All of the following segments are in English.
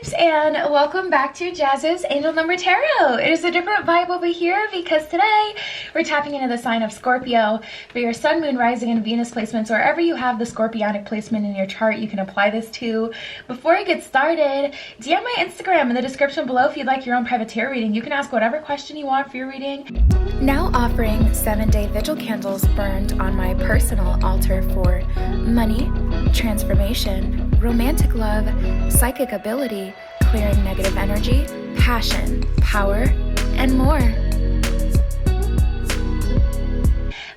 peeps, and welcome back to Jazz's Angel Number Tarot. It is a different vibe over here because today we're tapping into the sign of Scorpio for your Sun, Moon, Rising, and Venus placements. Wherever you have the Scorpionic placement in your chart, you can apply this to. Before I get started, DM my Instagram in the description below if you'd like your own private tarot reading. You can ask whatever question you want for your reading. Now offering 7-day vigil candles burned on my personal altar for money, transformation, romantic love, psychic ability, clearing negative energy, passion, power, and more.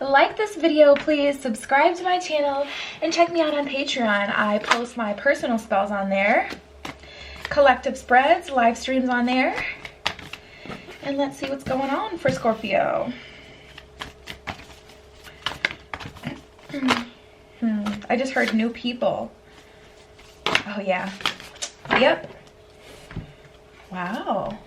Like this video, please subscribe to my channel and check me out on Patreon. I post my personal spells on there, collective spreads, live streams on there, and let's see what's going on for Scorpio. I just heard new people. Oh yeah. Yep. Wow.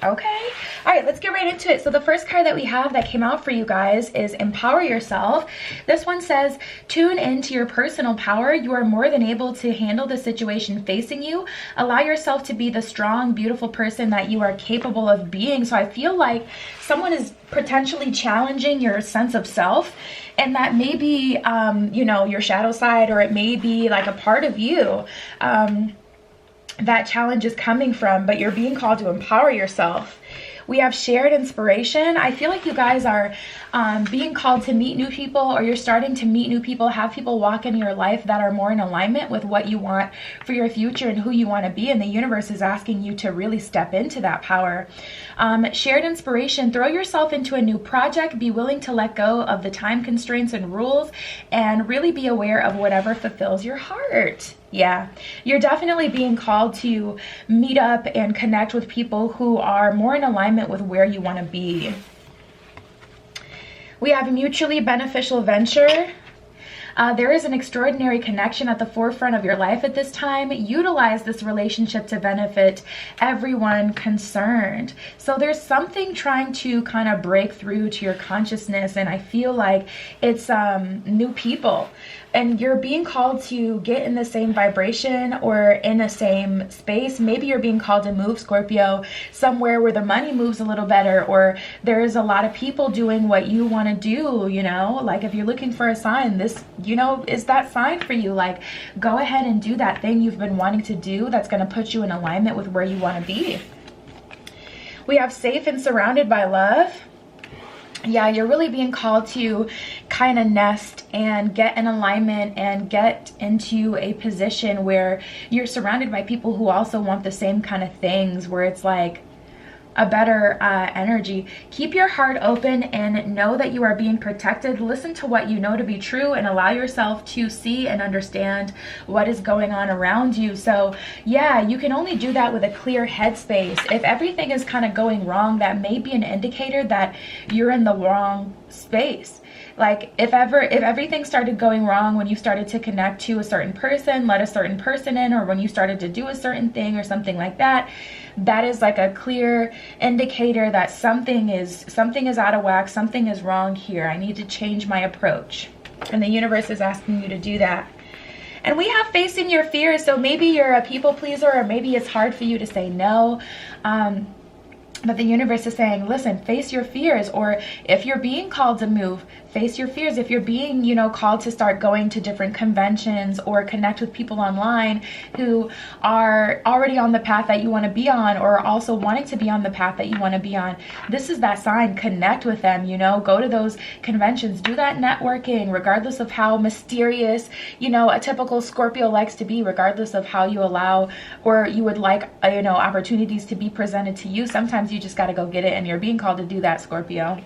Okay. All right, let's get right into it. So the first card that we have that came out for you guys is Empower Yourself. This one says, tune into your personal power. You are more than able to handle the situation facing you. Allow yourself to be the strong, beautiful person that you are capable of being. So I feel like someone is potentially challenging your sense of self, and that may be, you know, your shadow side, or it may be like a part of you that challenge is coming from, but you're being called to empower yourself. We have shared inspiration. I feel like you guys are being called to meet new people, or you're starting to meet new people, have people walk into your life that are more in alignment with what you want for your future and who you want to be. And the universe is asking you to really step into that power. Shared inspiration. Throw yourself into a new project. Be willing to let go of the time constraints and rules, and really be aware of whatever fulfills your heart. Yeah, you're definitely being called to meet up and connect with people who are more in alignment with where you want to be. We have a mutually beneficial venture. There is an extraordinary connection at the forefront of your life at this time. Utilize this relationship to benefit everyone concerned. So there's something trying to kind of break through to your consciousness, and I feel like it's new people. And you're being called to get in the same vibration or in the same space. Maybe you're being called to move, Scorpio, somewhere where the money moves a little better, or there is a lot of people doing what you want to do, you know? Like if you're looking for a sign, this, you know, is that sign for you. Like, go ahead and do that thing you've been wanting to do that's going to put you in alignment with where you want to be. We have safe and surrounded by love. Yeah, you're really being called to kind of nest and get in alignment and get into a position where you're surrounded by people who also want the same kind of things, where it's like a better energy. Keep your heart open and know that you are being protected. Listen to what you know to be true and allow yourself to see and understand what is going on around you. So yeah, you can only do that with a clear headspace. If everything is kind of going wrong, that may be an indicator that you're in the wrong space. Like if everything started going wrong when you started to connect to a certain person, let a certain person in, or when you started to do a certain thing or something like that, that is like a clear indicator that something is out of whack, something is wrong here. I need to change my approach. And the universe is asking you to do that. And we have facing your fears. So maybe you're a people pleaser, or maybe it's hard for you to say no. But the universe is saying, listen, face your fears. Or if you're being called to move, face your fears. If you're being, you know, called to start going to different conventions or connect with people online who are already on the path that you want to be on, or also wanting to be on the path that you want to be on, this is that sign. Connect with them, you know, go to those conventions, do that networking, regardless of how mysterious, you know, a typical Scorpio likes to be, regardless of how you allow, or you would like, you know, opportunities to be presented to you. Sometimes you just got to go get it, and you're being called to do that, Scorpio.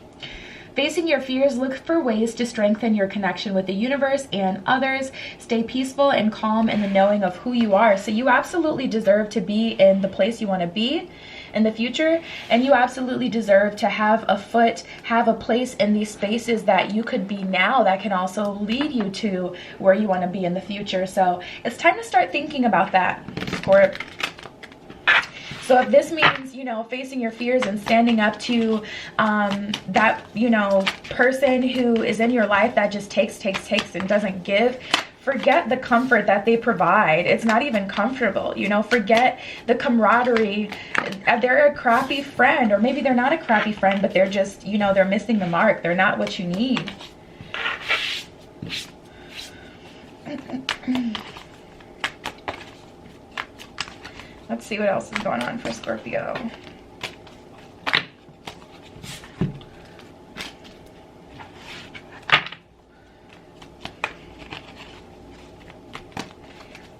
Facing your fears, look for ways to strengthen your connection with the universe and others. Stay peaceful and calm in the knowing of who you are. So you absolutely deserve to be in the place you want to be in the future, and you absolutely deserve to have a place in these spaces that you could be now that can also lead you to where you want to be in the future. So it's time to start thinking about that, Scorp. So if this means, you know, facing your fears and standing up to that, you know, person who is in your life that just takes and doesn't give, Forget the comfort that they provide. It's not even comfortable, you know. Forget the camaraderie. They're a crappy friend, or maybe they're not a crappy friend, but they're just, you know, they're missing the mark. They're not what you need. Let's see what else is going on for Scorpio.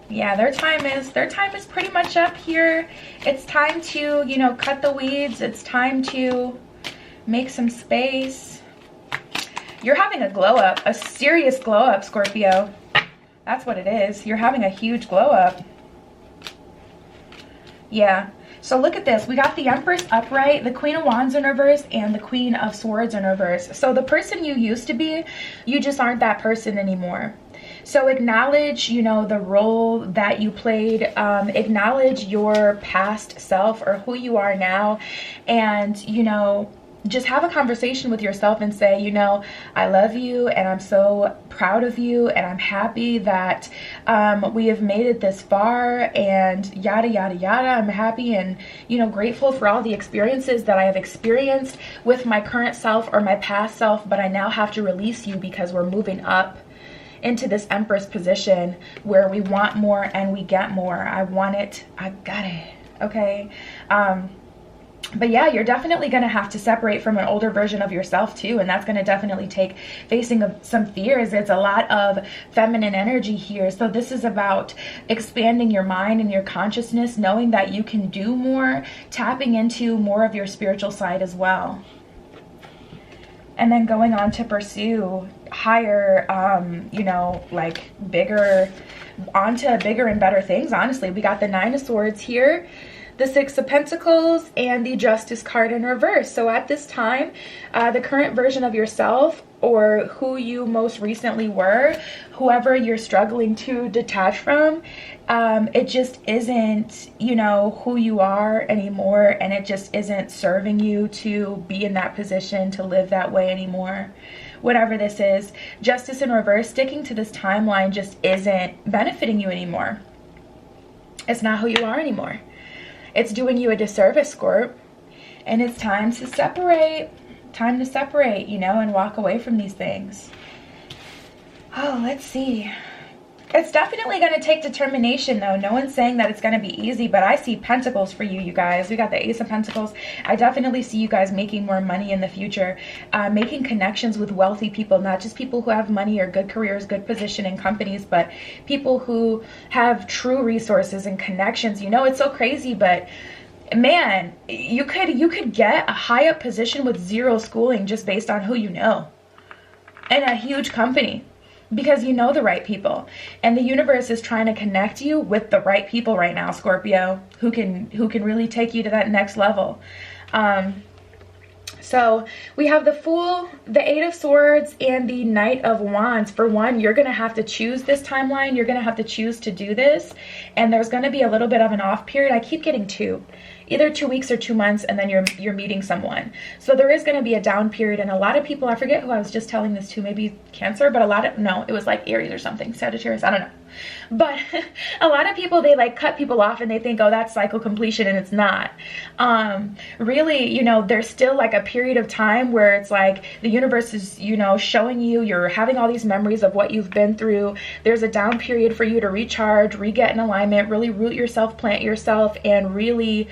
Yeah, their time is pretty much up here. It's time to, you know, cut the weeds. It's time to make some space. You're having a glow up, a serious glow up, Scorpio. That's what it is. You're having a huge glow up. Yeah. So look at this. We got the Empress upright, the Queen of Wands in reverse, and the Queen of Swords in reverse. So the person you used to be, you just aren't that person anymore. So acknowledge, you know, the role that you played. Acknowledge your past self, or who you are now. And, you know, just have a conversation with yourself and say, you know, I love you, and I'm so proud of you, and I'm happy that we have made it this far, and yada yada yada. I'm happy and, you know, grateful for all the experiences that I have experienced with my current self or my past self, but I now have to release you because we're moving up into this Empress position where we want more and we get more. I want it, I got it. Okay. But yeah, you're definitely going to have to separate from an older version of yourself too, and that's going to definitely take facing some fears. It's a lot of feminine energy here. So this is about expanding your mind and your consciousness, knowing that you can do more, tapping into more of your spiritual side as well. And then going on to pursue higher, you know, like bigger, onto bigger and better things. Honestly, we got the Nine of Swords here, the Six of Pentacles, and the Justice card in reverse. So at this time, the current version of yourself, or who you most recently were, whoever you're struggling to detach from, it just isn't, you know, who you are anymore, and it just isn't serving you to be in that position, to live that way anymore. Whatever this is, Justice in reverse, sticking to this timeline just isn't benefiting you anymore. It's not who you are anymore. It's doing you a disservice, Scorp. And it's time to separate. Time to separate, you know, and walk away from these things. Oh, let's see. It's definitely going to take determination, though. No one's saying that it's going to be easy, but I see pentacles for you, you guys. We got the Ace of Pentacles. I definitely see you guys making more money in the future, making connections with wealthy people, not just people who have money or good careers, good position in companies, but people who have true resources and connections. You know, it's so crazy, but man, you could get a high up position with zero schooling just based on who you know, in a huge company, because you know the right people, and the universe is trying to connect you with the right people right now, Scorpio, who can really take you to that next level. So we have the Fool, the Eight of Swords, and the Knight of Wands. For one, you're going to have to choose this timeline. You're going to have to choose to do this, and there's going to be a little bit of an off period. I keep getting two. Either 2 weeks or 2 months, and then you're meeting someone. So there is going to be a down period, and a lot of people, I forget who I was just telling this to, maybe Cancer, but no, it was like Aries or something, Sagittarius, I don't know. But a lot of people, they like cut people off and they think, oh, that's cycle completion, and it's not. Really, you know, there's still like a period of time where it's like the universe is, you know, showing you, you're having all these memories of what you've been through. There's a down period for you to recharge, re-get in alignment, really root yourself, plant yourself, and really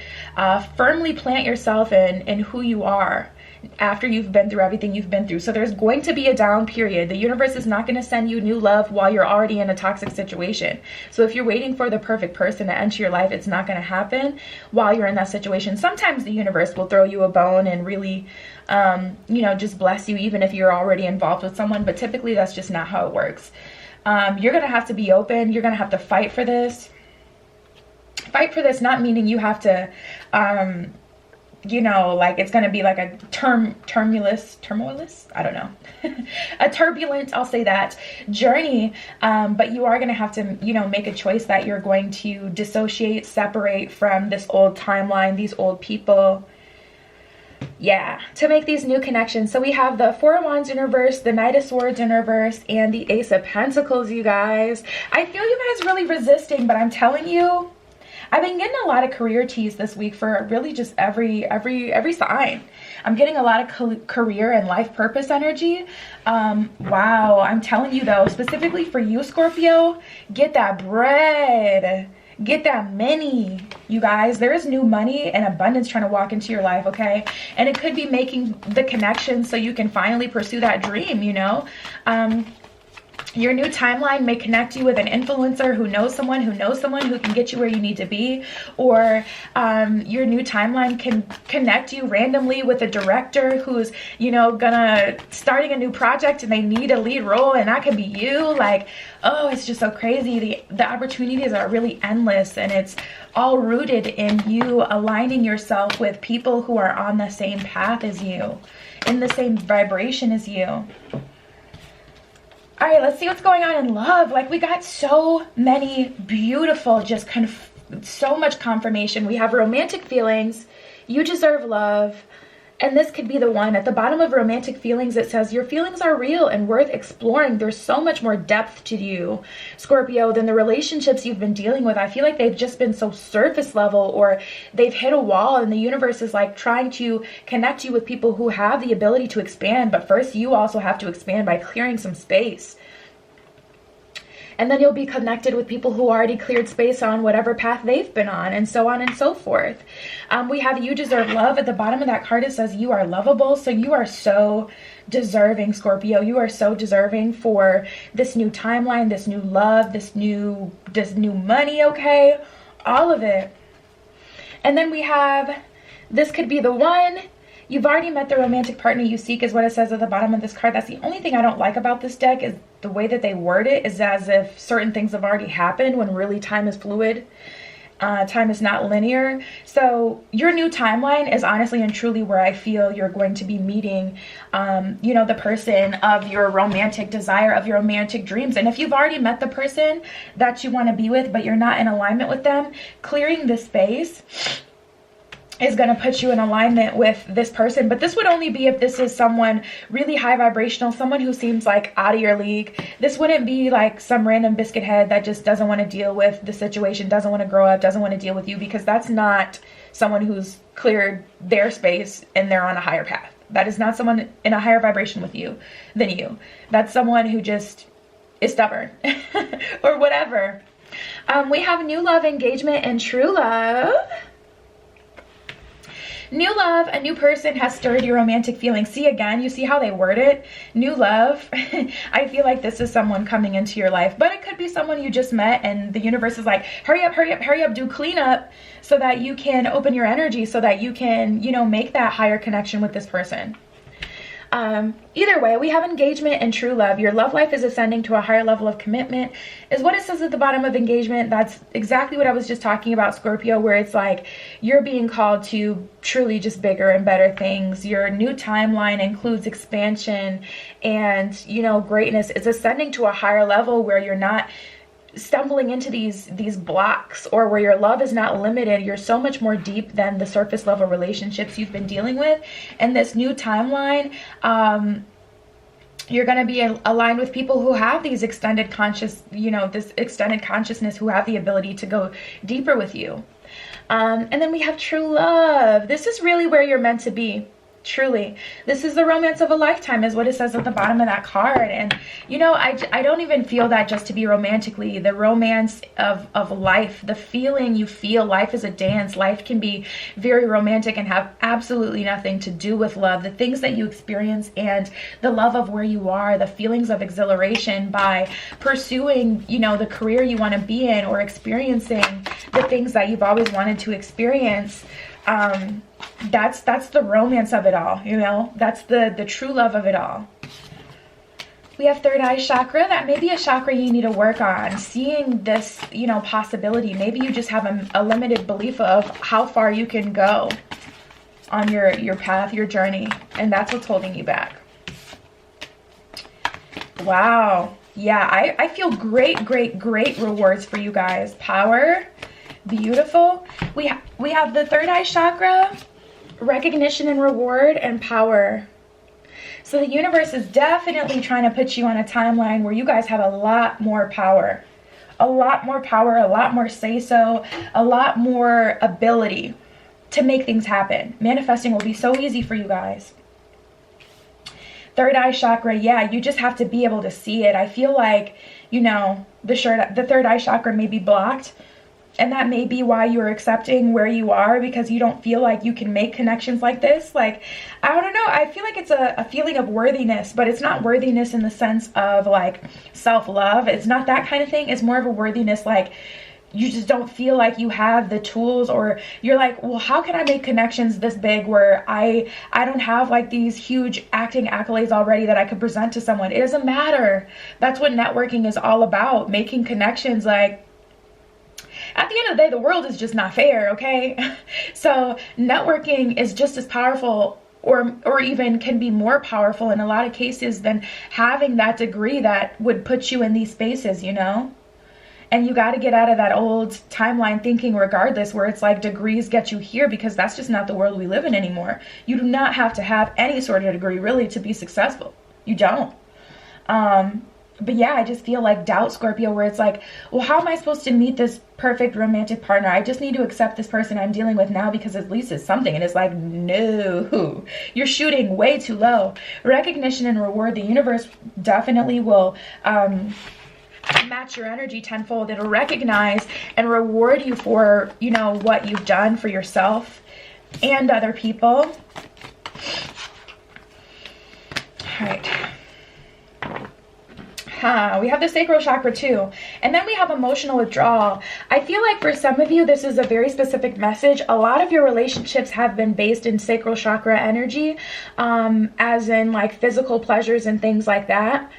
firmly plant yourself in who you are after you've been through everything you've been through. So there's going to be a down period. The universe is not going to send you new love while you're already in a toxic situation. So if you're waiting for the perfect person to enter your life, it's not going to happen while you're in that situation. Sometimes the universe will throw you a bone and really, you know, just bless you even if you're already involved with someone. But typically that's just not how it works. You're going to have to be open. You're going to have to fight for this. Fight for this, not meaning you have to, you know, like it's going to be like a tumultuous, I don't know, a turbulent, I'll say that, journey. But you are going to have to, you know, make a choice that you're going to dissociate, separate from this old timeline, these old people. Yeah, to make these new connections. So we have the Four of Wands in reverse, the Knight of Swords in reverse, and the Ace of Pentacles, you guys. I feel you guys really resisting, but I'm telling you, I've been getting a lot of career teas this week for really just every sign. I'm getting a lot of career and life purpose energy. Wow, I'm telling you though, specifically for you, Scorpio, get that bread. Get that money, you guys. There is new money and abundance trying to walk into your life, okay? And it could be making the connection so you can finally pursue that dream, you know? Your new timeline may connect you with an influencer who knows someone who can get you where you need to be. Or your new timeline can connect you randomly with a director who's, you know, starting a new project and they need a lead role, and that could be you. Like, oh, it's just so crazy. The opportunities are really endless, and it's all rooted in you aligning yourself with people who are on the same path as you, in the same vibration as you. All right, let's see what's going on in love. Like, we got so many beautiful, just kind of so much confirmation. We have romantic feelings. You deserve love. And this could be the one. At the bottom of romantic feelings, it says, your feelings are real and worth exploring. There's so much more depth to you, Scorpio, than the relationships you've been dealing with. I feel like they've just been so surface level, or they've hit a wall, and the universe is like trying to connect you with people who have the ability to expand. But first, you also have to expand by clearing some space. And then you'll be connected with people who already cleared space on whatever path they've been on, and so on and so forth. We have you deserve love. At the bottom of that card, it says you are lovable. So you are so deserving, Scorpio. You are so deserving for this new timeline, this new love, this new money, okay? All of it. And then we have, this could be the one. You've already met the romantic partner you seek, is what it says at the bottom of this card. That's the only thing I don't like about this deck, is the way that they word it is as if certain things have already happened, when really time is fluid. Time is not linear. So your new timeline is honestly and truly where I feel you're going to be meeting, you know, the person of your romantic desire, of your romantic dreams. And if you've already met the person that you want to be with, but you're not in alignment with them, clearing the space is going to put you in alignment with this person. But this would only be if this is someone really high vibrational, someone who seems like out of your league. This wouldn't be like some random biscuit head that just doesn't want to deal with the situation, doesn't want to grow up, doesn't want to deal with you, because that's not someone who's cleared their space and they're on a higher path. That is not someone in a higher vibration with you than you. That's someone who just is stubborn or whatever. We have new love, engagement, and true love. New love, a new person has stirred your romantic feelings. See, again, you see how they word it? New love. I feel like this is someone coming into your life, but it could be someone you just met and the universe is like, hurry up, hurry up, hurry up, do cleanup so that you can open your energy, so that you can, you know, make that higher connection with this person. Either way, we have engagement and true love. Your love life is ascending to a higher level of commitment, is what it says at the bottom of engagement. That's exactly what I was just talking about, Scorpio, where it's like you're being called to truly just bigger and better things. Your new timeline includes expansion and, you know, greatness. It's ascending to a higher level where you're not stumbling into these blocks, or where your love is not limited. You're so much more deep than the surface level relationships you've been dealing with. And this new timeline, you're going to be aligned with people who have these extended conscious, you know, this extended consciousness, who have the ability to go deeper with you. And then we have true love. This is really where you're meant to be. Truly, this is the romance of a lifetime, is what it says at the bottom of that card. And you know, I don't even feel that just to be romantically. The romance of life, the feeling you feel. Life is a dance. Life can be very romantic and have absolutely nothing to do with love. The things that you experience and the love of where you are, the feelings of exhilaration by pursuing, you know, the career you want to be in, or experiencing the things that you've always wanted to experience. That's the romance of it all, you know. That's the true love of it all. We have third eye chakra. That may be a chakra you need to work on, seeing this, you know, possibility. Maybe you just have a limited belief of how far you can go on your path, your journey, and that's what's holding you back. Wow. Yeah, I feel great rewards for you guys. Power. Beautiful. We have the third eye chakra. recognition and reward and power. So the universe is definitely trying to put you on a timeline where you guys have a lot more power. A lot more power, a lot more say-so, a lot more ability to make things happen. Manifesting will be so easy for you guys. Third eye chakra, yeah, you just have to be able to see it. I feel like, you know, the third eye chakra may be blocked. And that may be why you're accepting where you are, because you don't feel like you can make connections like this. Like, I don't know. I feel like it's a feeling of worthiness, but it's not worthiness in the sense of like self-love. It's not that kind of thing. It's more of a worthiness like you just don't feel like you have the tools, or you're like, well, how can I make connections this big where I don't have like these huge acting accolades already that I could present to someone. It doesn't matter. That's what networking is all about. Making connections. Like, at the end of the day, the world is just not fair, okay? So networking is just as powerful, or even can be more powerful in a lot of cases than having that degree that would put you in these spaces, you know? And you got to get out of that old timeline thinking regardless, where it's like degrees get you here, because that's just not the world we live in anymore. You do not have to have any sort of degree really to be successful. You don't. But yeah, I just feel like doubt, Scorpio, where it's like, well, how am I supposed to meet this perfect romantic partner? I just need to accept this person I'm dealing with now because at least it's something. And it's like, no, you're shooting way too low. Recognition and reward. The universe definitely will match your energy tenfold. It'll recognize and reward you for, you know, what you've done for yourself and other people. All right. We have the sacral chakra too. And then we have emotional withdrawal. I feel like for some of you, this is a very specific message. A lot of your relationships have been based in sacral chakra energy, as in like physical pleasures and things like that.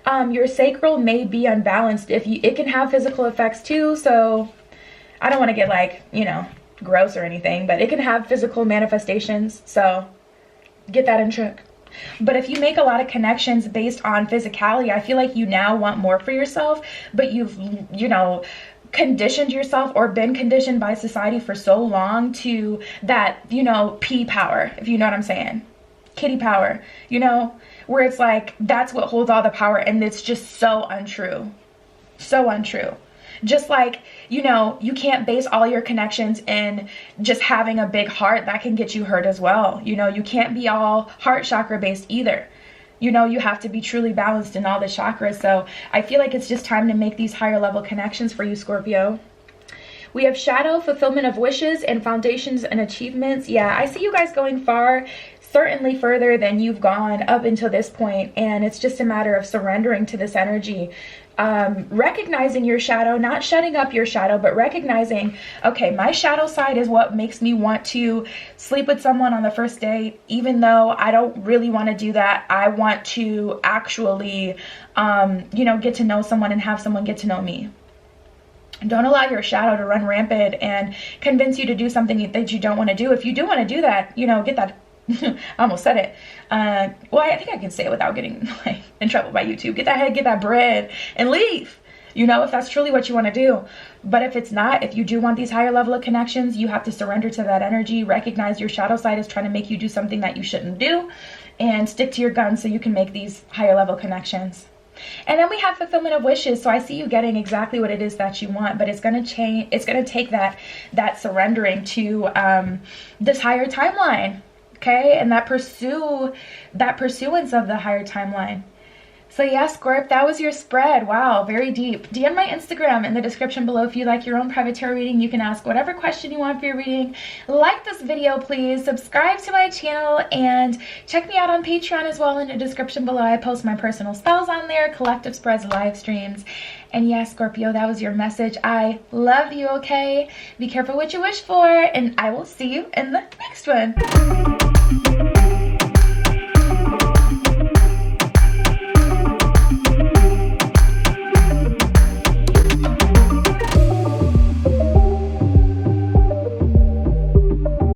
Your sacral may be unbalanced. It can have physical effects too. So I don't want to get like, you know, gross or anything, but it can have physical manifestations. So get that in check. But if you make a lot of connections based on physicality, I feel like you now want more for yourself, but you've, you know, conditioned yourself or been conditioned by society for so long to that, you know, P power, if you know what I'm saying. Kitty power, you know, where it's like, that's what holds all the power. And it's just so untrue. So untrue. Just like, you know, you can't base all your connections in just having a big heart. That can get you hurt as well. You know, you can't be all heart chakra based either. You know, you have to be truly balanced in all the chakras. So I feel like it's just time to make these higher level connections for you, Scorpio. We have shadow, fulfillment of wishes, and foundations and achievements. Yeah, I see you guys going far. Certainly further than you've gone up until this point, and it's just a matter of surrendering to this energy, recognizing your shadow, not shutting up your shadow, but recognizing, okay, my shadow side is what makes me want to sleep with someone on the first date, even though I don't really want to do that. I want to actually, you know, get to know someone and have someone get to know me. Don't allow your shadow to run rampant and convince you to do something that you don't want to do. If you do want to do that, you know, get that. I almost said it. Well, I think I can say it without getting like in trouble by YouTube. Get that head, get that bread, and leave. You know, if that's truly what you want to do. But if it's not, if you do want these higher level of connections, you have to surrender to that energy. Recognize your shadow side is trying to make you do something that you shouldn't do, and stick to your guns so you can make these higher level connections. And then we have fulfillment of wishes. So I see you getting exactly what it is that you want, but it's going to change. It's going to take that surrendering to this higher timeline. Okay, and that pursuance of the higher timeline. So yeah, Scorp, that was your spread. Wow, very deep. DM my Instagram in the description below if you'd like your own private tarot reading. You can ask whatever question you want for your reading. Like this video, please. Subscribe to my channel and check me out on Patreon as well in the description below. I post my personal spells on there, collective spreads, live streams. And yeah, Scorpio, that was your message. I love you, okay? Be careful what you wish for, and I will see you in the next one.